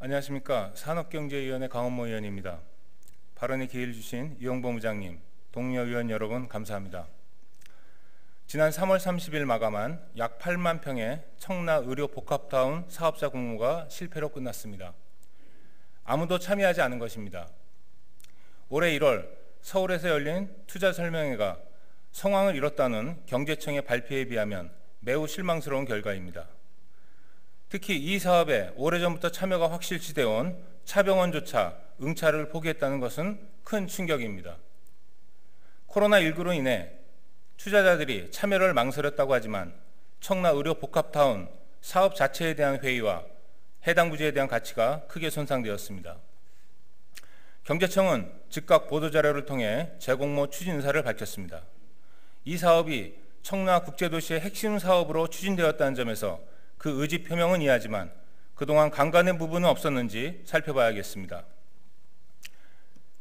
안녕하십니까. 산업경제위원회 강원모 의원입니다. 발언의 기회를 주신 이용범 의장님, 동료 의원 여러분 감사합니다. 지난 3월 30일 마감한 약 8만 평의 청라 의료복합타운 사업자 공모가 실패로 끝났습니다. 아무도 참여하지 않은 것입니다. 올해 1월 서울에서 열린 투자설명회가 성황을 이뤘다는 경제청의 발표에 비하면 매우 실망스러운 결과입니다. 특히 이 사업에 오래전부터 참여가 확실시되어 온 차병원조차 응차를 포기했다는 것은 큰 충격입니다. 코로나19로 인해 투자자들이 참여를 망설였다고 하지만 청라 의료복합타운 사업 자체에 대한 회의와 해당 부지에 대한 가치가 크게 손상되었습니다. 경제청은 즉각 보도자료를 통해 재공모 추진 의사를 밝혔습니다. 이 사업이 청라 국제도시의 핵심 사업으로 추진되었다는 점에서 그 의지 표명은 이해하지만 그동안 간과된 부분은 없었는지 살펴봐야겠습니다.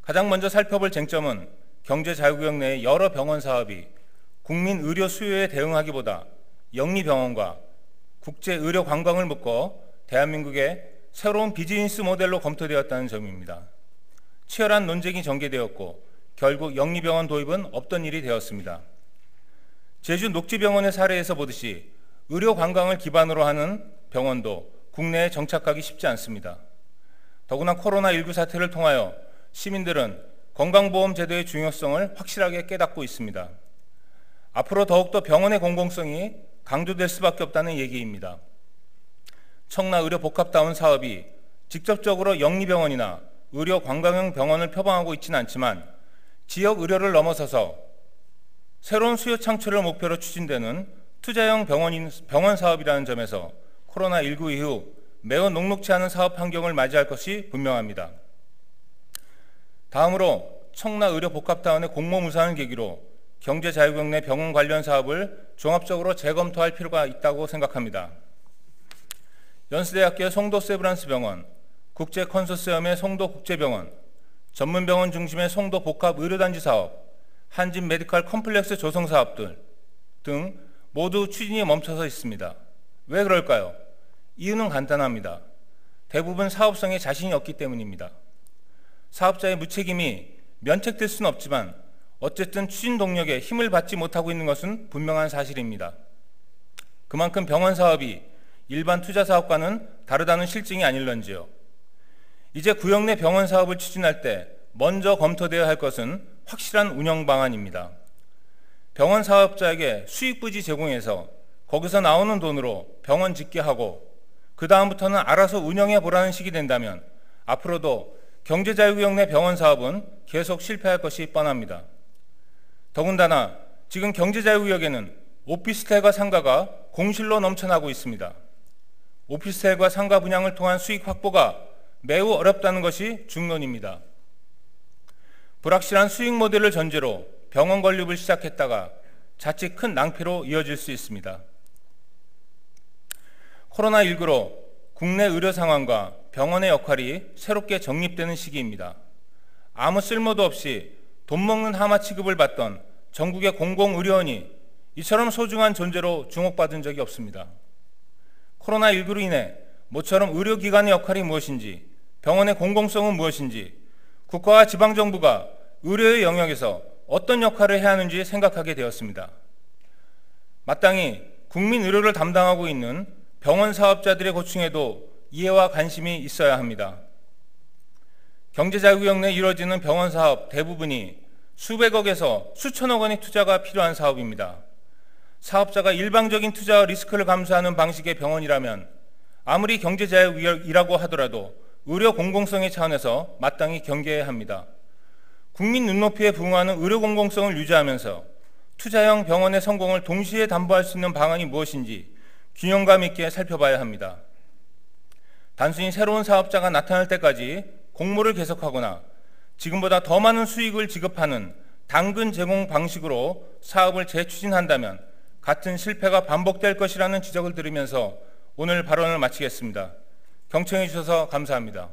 가장 먼저 살펴볼 쟁점은 경제자유구역 내의 여러 병원 사업이 국민 의료 수요에 대응하기보다 영리병원과 국제의료 관광을 묶어 대한민국의 새로운 비즈니스 모델로 검토되었다는 점입니다. 치열한 논쟁이 전개되었고 결국 영리병원 도입은 없던 일이 되었습니다. 제주 녹지병원의 사례에서 보듯이 의료 관광을 기반으로 하는 병원도 국내에 정착하기 쉽지 않습니다. 더구나 코로나19 사태를 통하여 시민들은 건강보험 제도의 중요성을 확실하게 깨닫고 있습니다. 앞으로 더욱더 병원의 공공성이 강조될 수밖에 없다는 얘기입니다. 청라 의료복합타운 사업이 직접적으로 영리병원이나 의료 관광형 병원을 표방하고 있지는 않지만 지역 의료를 넘어서서 새로운 수요 창출을 목표로 추진되는 투자형 병원 사업이라는 점에서 코로나19 이후 매우 녹록지 않은 사업 환경을 맞이할 것이 분명합니다. 다음으로 청라 의료복합타운의 공모 무산을 계기로 경제자유구역 내 병원 관련 사업을 종합적으로 재검토할 필요가 있다고 생각합니다. 연세대학교의 송도세브란스병원, 국제컨소시엄의 송도국제병원, 전문병원 중심의 송도복합의료단지 사업, 한진 메디컬 컴플렉스 조성 사업들 등 모두 추진이 멈춰서 있습니다. 왜 그럴까요? 이유는 간단합니다. 대부분 사업성에 자신이 없기 때문입니다. 사업자의 무책임이 면책될 수는 없지만 어쨌든 추진 동력에 힘을 받지 못하고 있는 것은 분명한 사실입니다. 그만큼 병원 사업이 일반 투자 사업과는 다르다는 실증이 아닐런지요. 이제 구역 내 병원 사업을 추진할 때 먼저 검토되어야 할 것은 확실한 운영 방안입니다. 병원 사업자에게 수익부지 제공해서 거기서 나오는 돈으로 병원 짓게 하고 그 다음부터는 알아서 운영해 보라는 식이 된다면 앞으로도 경제자유구역 내 병원 사업은 계속 실패할 것이 뻔합니다. 더군다나 지금 경제자유구역에는 오피스텔과 상가가 공실로 넘쳐나고 있습니다. 오피스텔과 상가 분양을 통한 수익 확보가 매우 어렵다는 것이 중론입니다. 불확실한 수익 모델을 전제로 병원 건립을 시작했다가 자칫 큰 낭패로 이어질 수 있습니다. 코로나19로 국내 의료 상황과 병원의 역할이 새롭게 정립되는 시기입니다. 아무 쓸모도 없이 돈 먹는 하마 취급을 받던 전국의 공공의료원이 이처럼 소중한 존재로 주목받은 적이 없습니다. 코로나19로 인해 모처럼 의료기관의 역할이 무엇인지, 병원의 공공성은 무엇인지, 국가와 지방정부가 의료의 영역에서 어떤 역할을 해야 하는지 생각하게 되었습니다. 마땅히 국민 의료를 담당하고 있는 병원 사업자들의 고충에도 이해와 관심이 있어야 합니다. 경제자유구역 내 이루어지는 병원 사업 대부분이 수백억에서 수천억 원의 투자가 필요한 사업입니다. 사업자가 일방적인 투자와 리스크를 감수하는 방식의 병원이라면 아무리 경제자유구역이라고 하더라도 의료 공공성의 차원에서 마땅히 경계해야 합니다. 국민 눈높이에 부응하는 의료 공공성을 유지하면서 투자형 병원의 성공을 동시에 담보할 수 있는 방안이 무엇인지 균형감 있게 살펴봐야 합니다. 단순히 새로운 사업자가 나타날 때까지 공모를 계속하거나 지금보다 더 많은 수익을 지급하는 당근 제공 방식으로 사업을 재추진한다면 같은 실패가 반복될 것이라는 지적을 들으면서 오늘 발언을 마치겠습니다. 경청해 주셔서 감사합니다.